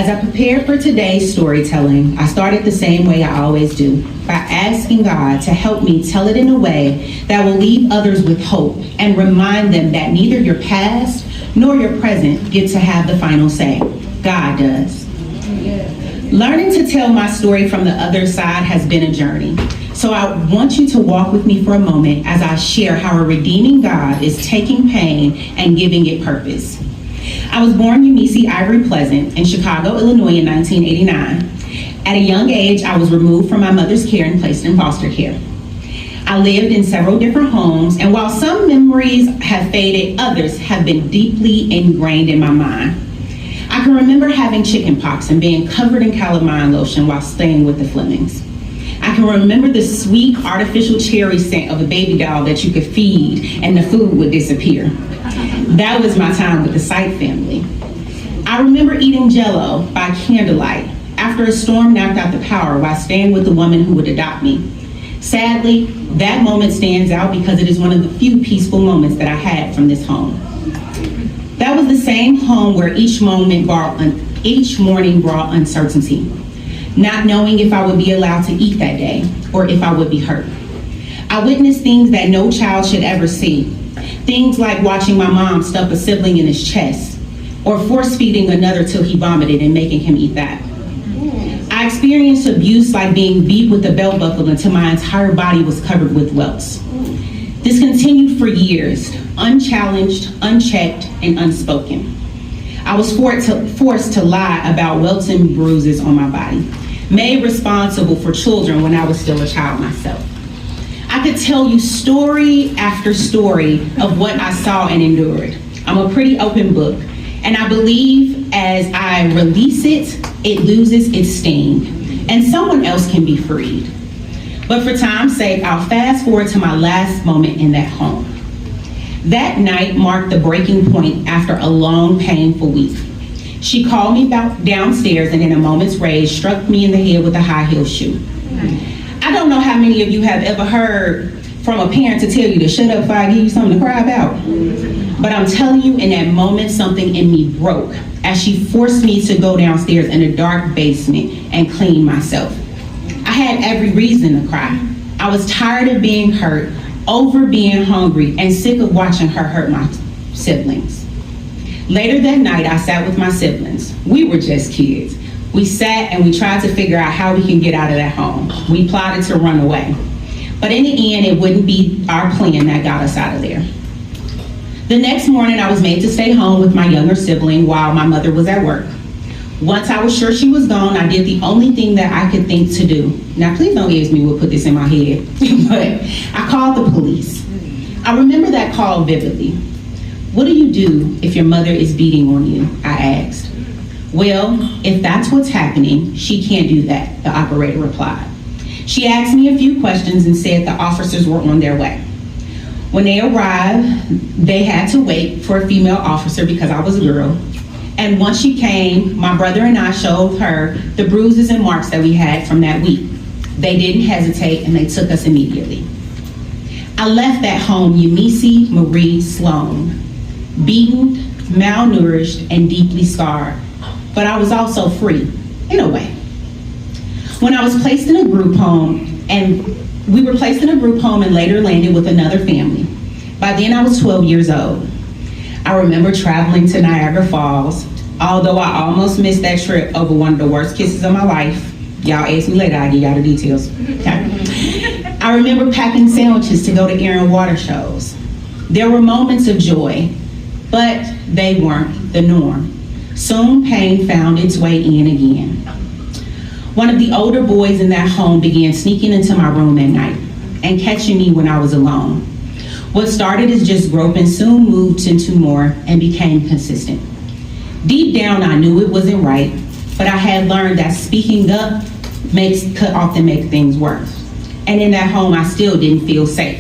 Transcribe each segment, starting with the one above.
As I prepared for today's storytelling, I started the same way I always do, by asking God to help me tell it in a way that will leave others with hope and remind them that neither your past nor your present get to have the final say. God does. Learning to tell my story from the other side has been a journey. So I want you to walk with me for a moment as I share how a redeeming God is taking pain and giving it purpose. I was born Eunice Ivory Pleasant in Chicago, Illinois in 1989. At a young age, I was removed from my mother's care and placed in foster care. I lived in several different homes, and while some memories have faded, others have been deeply ingrained in my mind. I can remember having chicken pox and being covered in calamine lotion while staying with the Flemings. I can remember the sweet artificial cherry scent of a baby doll that you could feed and the food would disappear. That was my time with the Sight family. I remember eating Jell-O by candlelight after a storm knocked out the power while staying with the woman who would adopt me. Sadly, that moment stands out because it is one of the few peaceful moments that I had from this home. That was the same home where each morning brought uncertainty, not knowing if I would be allowed to eat that day or if I would be hurt. I witnessed things that no child should ever see. Things like watching my mom stuff a sibling in his chest or force feeding another till he vomited and making him eat that. I experienced abuse like being beat with a belt buckle until my entire body was covered with welts. This continued for years, unchallenged, unchecked, and unspoken. I was forced to lie about welts and bruises on my body, made responsible for children when I was still a child myself. I could tell you story after story of what I saw and endured. I'm a pretty open book, and I believe as I release it, it loses its sting, and someone else can be freed. But for time's sake, I'll fast forward to my last moment in that home. That night marked the breaking point after a long, painful week. She called me downstairs and in a moment's rage, struck me in the head with a high heel shoe. I don't know how many of you have ever heard from a parent to tell you to shut up before I give you something to cry about. But I'm telling you, in that moment, something in me broke as she forced me to go downstairs in a dark basement and clean myself. I had every reason to cry. I was tired of being hurt, over being hungry, and sick of watching her hurt my siblings. Later that night, I sat with my siblings. We were just kids. We sat and we tried to figure out how we can get out of that home. We plotted to run away. But in the end, it wouldn't be our plan that got us out of there. The next morning, I was made to stay home with my younger sibling while my mother was at work. Once I was sure she was gone, I did the only thing that I could think to do. Now, please don't ask me what put this in my head, but I called the police. I remember that call vividly. What do you do if your mother is beating on you? I asked. Well, if that's what's happening, she can't do that, the operator replied. She asked me a few questions and said the officers were on their way. When they arrived, they had to wait for a female officer because I was a girl. And once she came, my brother and I showed her the bruises and marks that we had from that week. They didn't hesitate and they took us immediately. I left that home Eunice Marie Sloan, beaten, malnourished, and deeply scarred. But I was also free, in a way. When I was placed in a group home, and we were placed in a group home and later landed with another family. By then I was 12 years old. I remember traveling to Niagara Falls, although I almost missed that trip over one of the worst kisses of my life. Y'all ask me later, I'll give y'all the details. Okay. I remember packing sandwiches to go to air and water shows. There were moments of joy, but they weren't the norm. Soon pain found its way in again. One of the older boys in that home began sneaking into my room at night and catching me when I was alone. What started as just groping soon moved into more and became consistent. Deep down, I knew it wasn't right, but I had learned that speaking up could often make things worse. And in that home, I still didn't feel safe.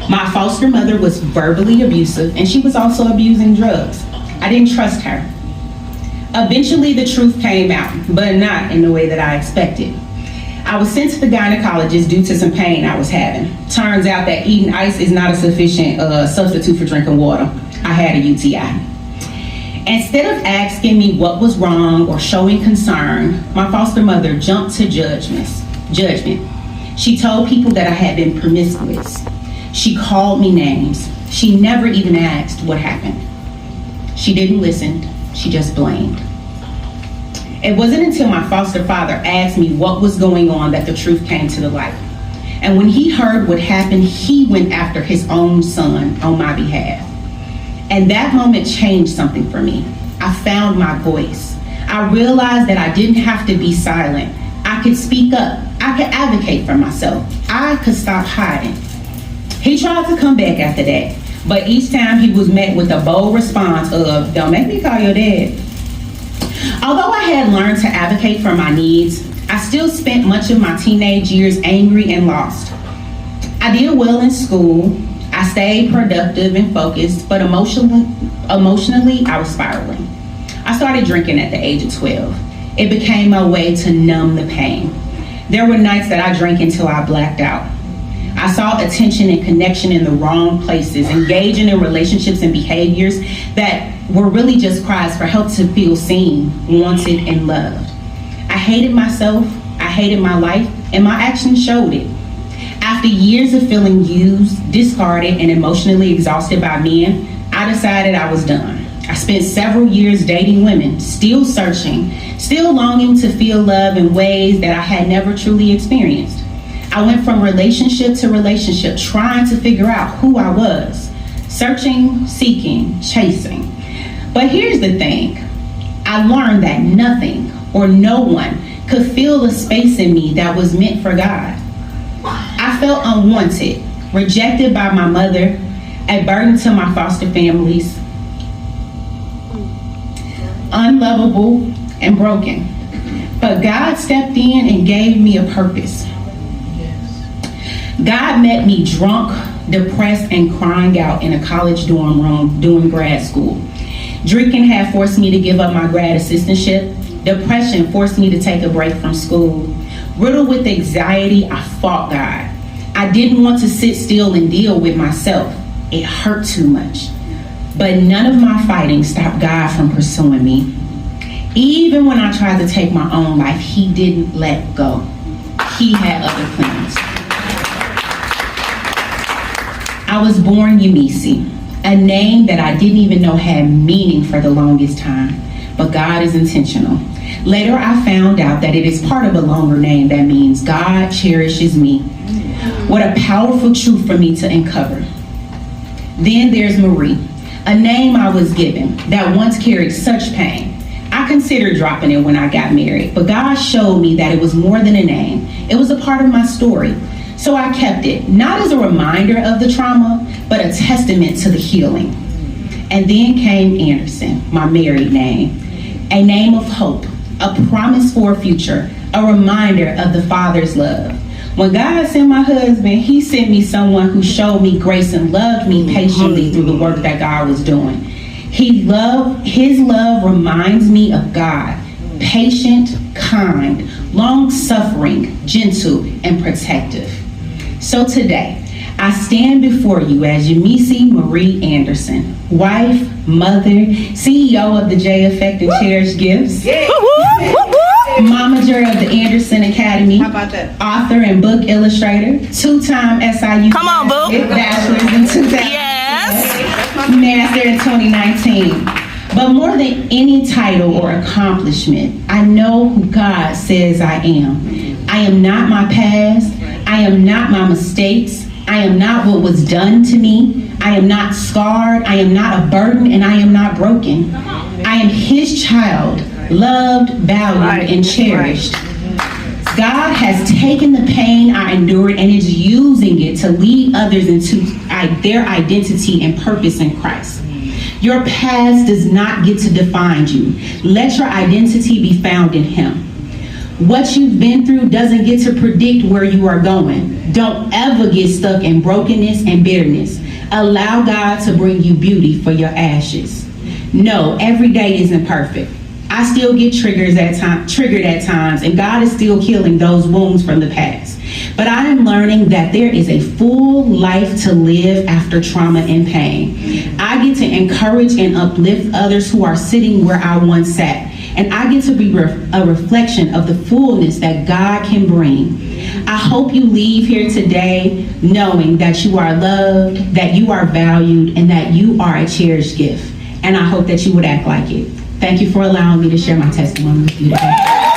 My foster mother was verbally abusive, and she was also abusing drugs. I didn't trust her. Eventually, the truth came out, but not in the way that I expected. I was sent to the gynecologist due to some pain I was having. Turns out that eating ice is not a sufficient substitute for drinking water. I had a UTI. Instead of asking me what was wrong or showing concern, my foster mother jumped to judgment. She told people that I had been promiscuous. She called me names. She never even asked what happened. She didn't listen. She just blamed. It wasn't until my foster father asked me what was going on that the truth came to the light. And when he heard what happened, he went after his own son on my behalf. And that moment changed something for me. I found my voice. I realized that I didn't have to be silent. I could speak up. I could advocate for myself. I could stop hiding. He tried to come back after that, but each time he was met with a bold response of, "Don't make me call your dad." Although I had learned to advocate for my needs, I still spent much of my teenage years angry and lost. I did well in school. I stayed productive and focused, but emotionally, I was spiraling. I started drinking at the age of 12. It became my way to numb the pain. There were nights that I drank until I blacked out. I sought attention and connection in the wrong places, engaging in relationships and behaviors that were really just cries for help to feel seen, wanted, and loved. I hated myself, I hated my life, and my actions showed it. After years of feeling used, discarded, and emotionally exhausted by men, I decided I was done. I spent several years dating women, still searching, still longing to feel love in ways that I had never truly experienced. I went from relationship to relationship, trying to figure out who I was, searching, seeking, chasing. But here's the thing. I learned that nothing or no one could fill the space in me that was meant for God. I felt unwanted, rejected by my mother, a burden to my foster families, unlovable and broken. But God stepped in and gave me a purpose. God met me drunk, depressed, and crying out in a college dorm room doing grad school. Drinking had forced me to give up my grad assistantship. Depression forced me to take a break from school. Riddled with anxiety, I fought God. I didn't want to sit still and deal with myself. It hurt too much. But none of my fighting stopped God from pursuing me. Even when I tried to take my own life, He didn't let go. He had other plans. I was born Yumisi, a name that I didn't even know had meaning for the longest time. But God is intentional. Later, I found out that it is part of a longer name that means God cherishes me. What a powerful truth for me to uncover. Then there's Marie, a name I was given that once carried such pain. I considered dropping it when I got married, but God showed me that it was more than a name. It was a part of my story. So I kept it, not as a reminder of the trauma, but a testament to the healing. And then came Anderson, my married name, a name of hope, a promise for a future, a reminder of the Father's love. When God sent my husband, He sent me someone who showed me grace and loved me patiently through the work that God was doing. His love reminds me of God, patient, kind, long-suffering, gentle, and protective. So today, I stand before you as Yumisi Marie Anderson, wife, mother, CEO of the J Effect and Cherished Gifts, momager of the Anderson Academy, author and book illustrator, two-time SIU bachelor's in 2000, master in 2019. But more than any title or accomplishment, I know who God says I am. I am not my past. I am not my mistakes. I am not what was done to me. I am not scarred. I am not a burden, and I am not broken. I am His child, loved, valued, and cherished. God has taken the pain I endured and is using it to lead others into their identity and purpose in Christ. Your past does not get to define you. Let your identity be found in Him. What you've been through doesn't get to predict where you are going. Don't ever get stuck in brokenness and bitterness. Allow God to bring you beauty for your ashes. No, every day isn't perfect. I still get triggered at times, and God is still healing those wounds from the past. But I am learning that there is a full life to live after trauma and pain. I get to encourage and uplift others who are sitting where I once sat. And I get to be a reflection of the fullness that God can bring. I hope you leave here today knowing that you are loved, that you are valued, and that you are a cherished gift. And I hope that you would act like it. Thank you for allowing me to share my testimony with you today.